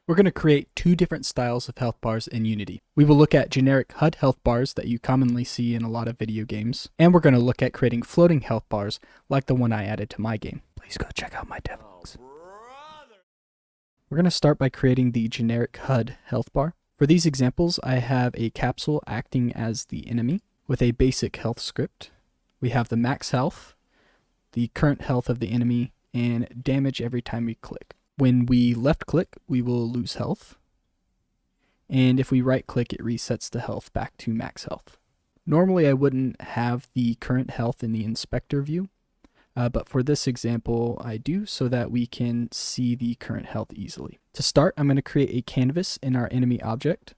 We're going to create two different styles of health bars in Unity. We will look at generic HUD health bars that you commonly see in a lot of video games, and we're going to look at creating floating health bars like the one I added to my game. Please go check out my devlogs. We're going to start by creating the generic HUD health bar. For these examples, I have a capsule acting as the enemy with a basic health script. We have the max health, the current health of the enemy, and damage every time we click. When we left click, we will lose health. And if we right click, it resets the health back to max health. Normally I wouldn't have the current health in the inspector view, but for this example I do so that we can see the current health easily. To start, I'm going to create a canvas in our enemy object.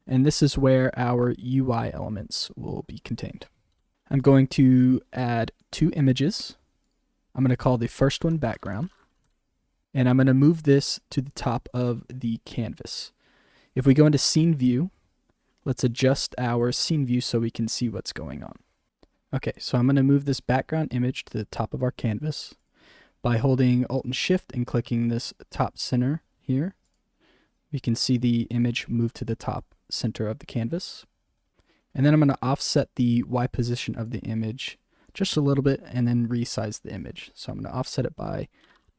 And this is where our UI elements will be contained. I'm going to add two images. I'm going to call the first one background. And I'm going to move this to the top of the canvas. If we go into scene view, let's adjust our scene view so we can see what's going on. Okay, so I'm going to move this background image to the top of our canvas by holding Alt and Shift and clicking this top center here. We can see the image move to the top center of the canvas. And then I'm going to offset the Y position of the image just a little bit and then resize the image. So I'm going to offset it by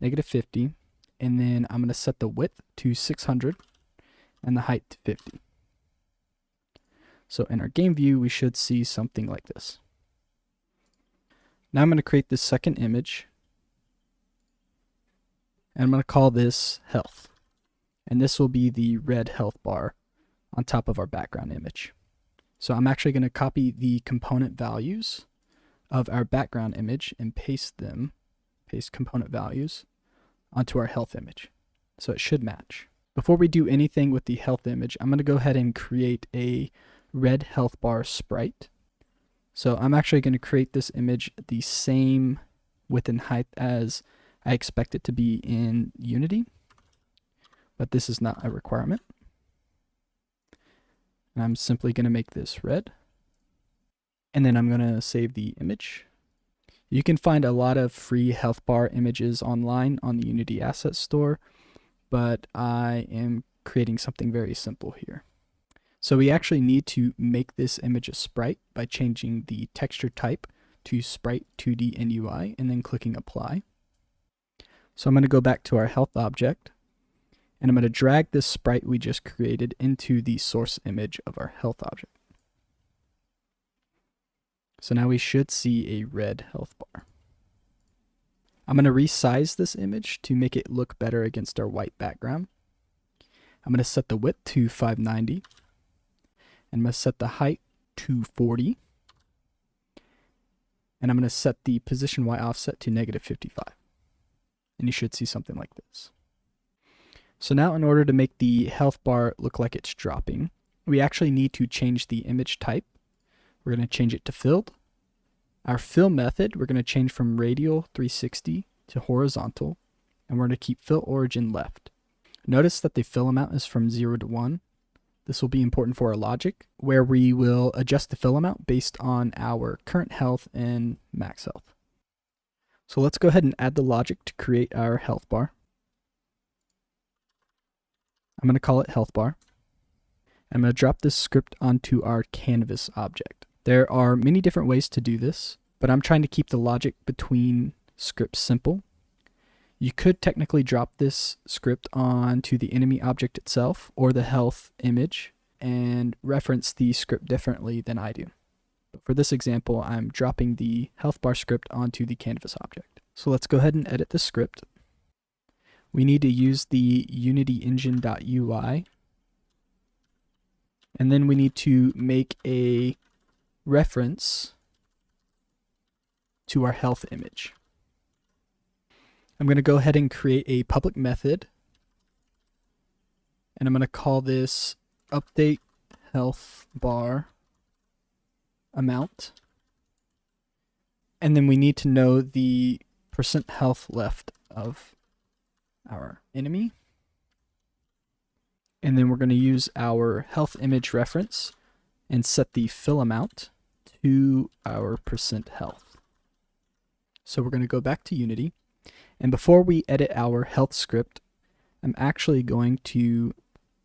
-50. And then I'm going to set the width to 600 and the height to 50. So in our game view, we should see something like this. Now I'm going to create this second image. And I'm going to call this health. And this will be the red health bar on top of our background image. So I'm actually going to copy the component values of our background image and paste component values onto our health image. So it should match. Before we do anything with the health image, I'm going to go ahead and create a red health bar sprite. So I'm actually going to create this image the same width and height as I expect it to be in Unity, but this is not a requirement. And I'm simply going to make this red. And then I'm going to save the image. You can find a lot of free health bar images online on the Unity Asset Store, but I am creating something very simple here. So we actually need to make this image a sprite by changing the texture type to Sprite 2D in UI and then clicking Apply. So I'm going to go back to our health object, and I'm going to drag this sprite we just created into the source image of our health object. So now we should see a red health bar. I'm going to resize this image to make it look better against our white background. I'm going to set the width to 590. And I'm going to set the height to 40. And I'm going to set the position Y offset to -55. And you should see something like this. So now in order to make the health bar look like it's dropping, we actually need to change the image type. We're going to change it to filled. Our fill method, we're going to change from radial 360 to horizontal, and we're going to keep fill origin left. Notice that the fill amount is from 0 to 1. This will be important for our logic, where we will adjust the fill amount based on our current health and max health. So let's go ahead and add the logic to create our health bar. I'm going to call it health bar. I'm going to drop this script onto our canvas object. There are many different ways to do this, but I'm trying to keep the logic between scripts simple. You could technically drop this script onto the enemy object itself or the health image and reference the script differently than I do. But for this example, I'm dropping the health bar script onto the canvas object. So let's go ahead and edit the script. We need to use the unityengine.ui. And then we need to make a reference to our health image. I'm going to go ahead and create a public method. And I'm going to call this update health bar amount. And then we need to know the % health left of our enemy. And then we're going to use our health image reference and set the fill amount to our % health. So we're going to go back to Unity. And before we edit our health script, I'm actually going to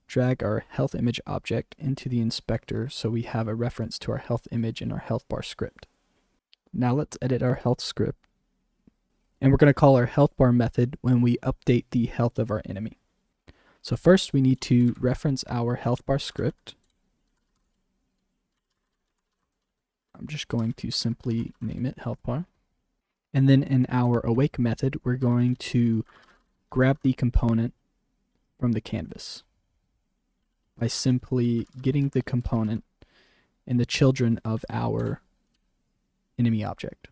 drag our health image object into the inspector so we have a reference to our health image in our health bar script. Now let's edit our health script, and we're going to call our health bar method when we update the health of our enemy. So first we need to reference our health bar script. I'm just going to simply name it health bar. And then in our awake method, we're going to grab the component from the canvas by simply getting the component in the children of our enemy object.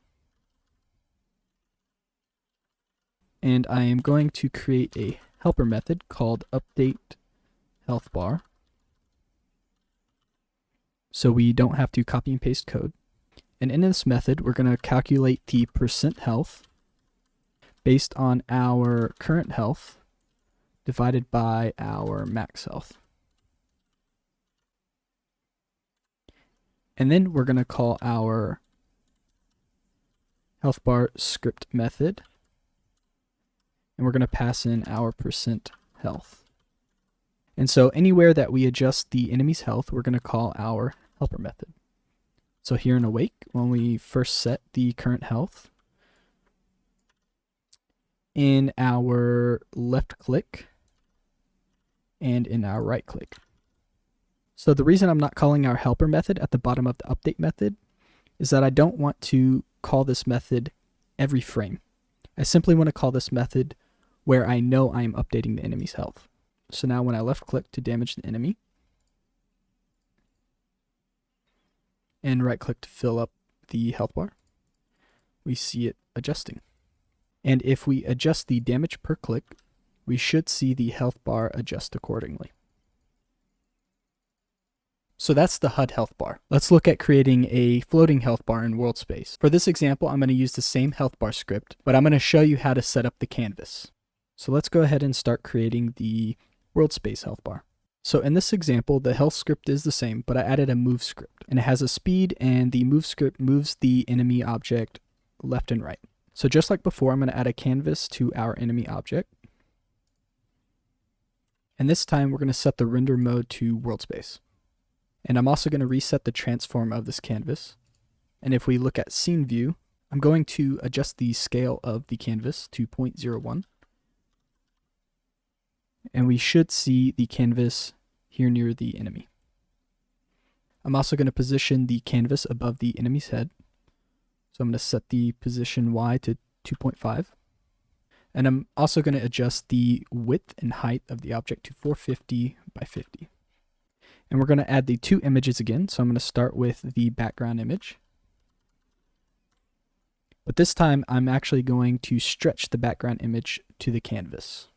And I am going to create a helper method called update health bar, so we don't have to copy and paste code. And in this method, we're going to calculate the percent health based on our current health divided by our max health. And then we're going to call our health bar script method, and we're going to pass in our percent health. And so anywhere that we adjust the enemy's health, we're going to call our helper method. So here in awake, when we first set the current health, in our left click and in our right click. So the reason I'm not calling our helper method at the bottom of the update method is that I don't want to call this method every frame. I simply want to call this method where I know I am updating the enemy's health. So now when I left click to damage the enemy and right click to fill up the health bar, we see it adjusting. And if we adjust the damage per click, we should see the health bar adjust accordingly. So that's the HUD Health Bar. Let's look at creating a floating health bar in world space. For this example, I'm going to use the same health bar script, but I'm going to show you how to set up the canvas. So let's go ahead and start creating the world space health bar. So in this example, the health script is the same, but I added a move script, and it has a speed, and the move script moves the enemy object left and right. So just like before, I'm going to add a canvas to our enemy object. And this time we're going to set the render mode to world space. And I'm also going to reset the transform of this canvas. And if we look at scene view, I'm going to adjust the scale of the canvas to 0.01. And we should see the canvas here near the enemy. I'm also going to position the canvas above the enemy's head. So I'm going to set the position Y to 2.5. And I'm also going to adjust the width and height of the object to 450 by 50. And we're going to add the two images again. So I'm going to start with the background image. But this time I'm actually going to stretch the background image to the canvas.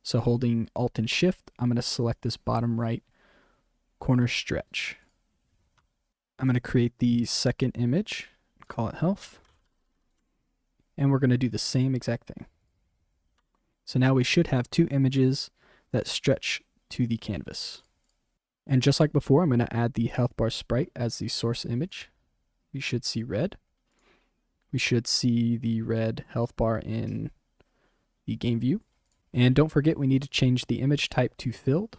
So holding Alt and Shift, I'm going to select this bottom right corner stretch. I'm going to create the second image, call it health. And we're going to do the same exact thing. So now we should have two images that stretch to the canvas. And just like before, I'm going to add the health bar sprite as the source image. We should see red. We should see the red health bar in the game view. And don't forget, we need to change the image type to filled.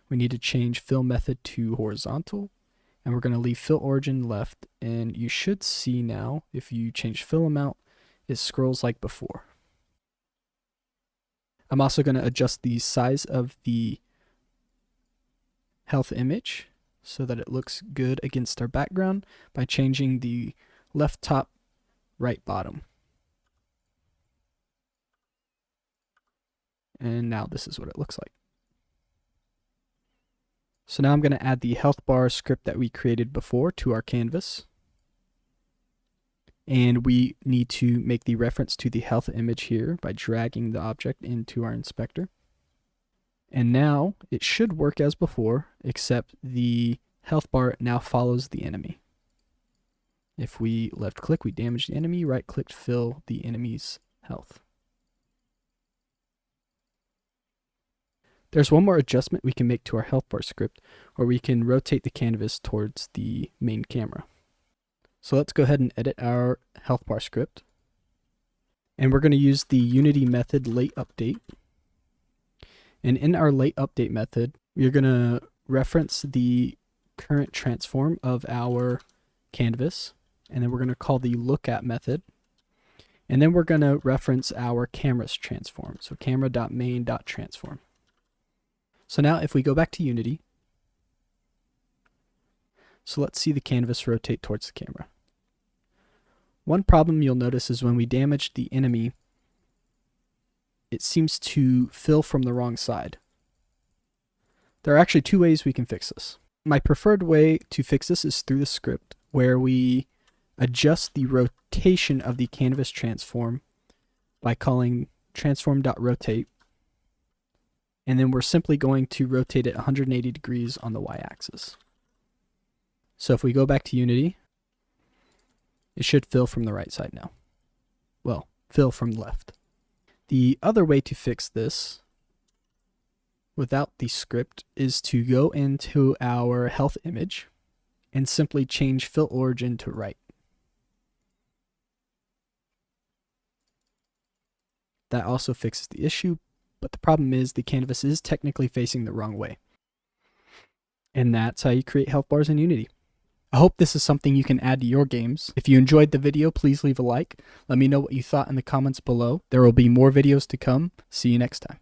We need to change fill method to horizontal. And we're going to leave fill origin left. And you should see now, if you change fill amount, it scrolls like before. I'm also going to adjust the size of the health image so that it looks good against our background by changing the left top, right bottom. And now this is what it looks like. So now I'm going to add the health bar script that we created before to our canvas. And we need to make the reference to the health image here by dragging the object into our inspector. And now it should work as before, except the health bar now follows the enemy. If we left click, we damage the enemy, right click, fill the enemy's health. There's one more adjustment we can make to our health bar script, where we can rotate the canvas towards the main camera. So let's go ahead and edit our health bar script. And we're going to use the Unity method late update. And in our late update method, we're going to reference the current transform of our canvas, and then we're going to call the lookat method, and then we're going to reference our camera's transform, so camera.main.transform. So now if we go back to Unity, so let's see the canvas rotate towards the camera. One problem you'll notice is when we damage the enemy, it seems to fill from the wrong side. There are actually two ways we can fix this. My preferred way to fix this is through the script, where we adjust the rotation of the canvas transform by calling transform.rotate, and then we're simply going to rotate it 180 degrees on the y-axis. So if we go back to Unity, it should fill from the right side now. Well, fill from the left. The other way to fix this without the script is to go into our health image and simply change fill origin to right. That also fixes the issue, but the problem is the canvas is technically facing the wrong way. And that's how you create health bars in Unity. I hope this is something you can add to your games. If you enjoyed the video, please leave a like. Let me know what you thought in the comments below. There will be more videos to come. See you next time.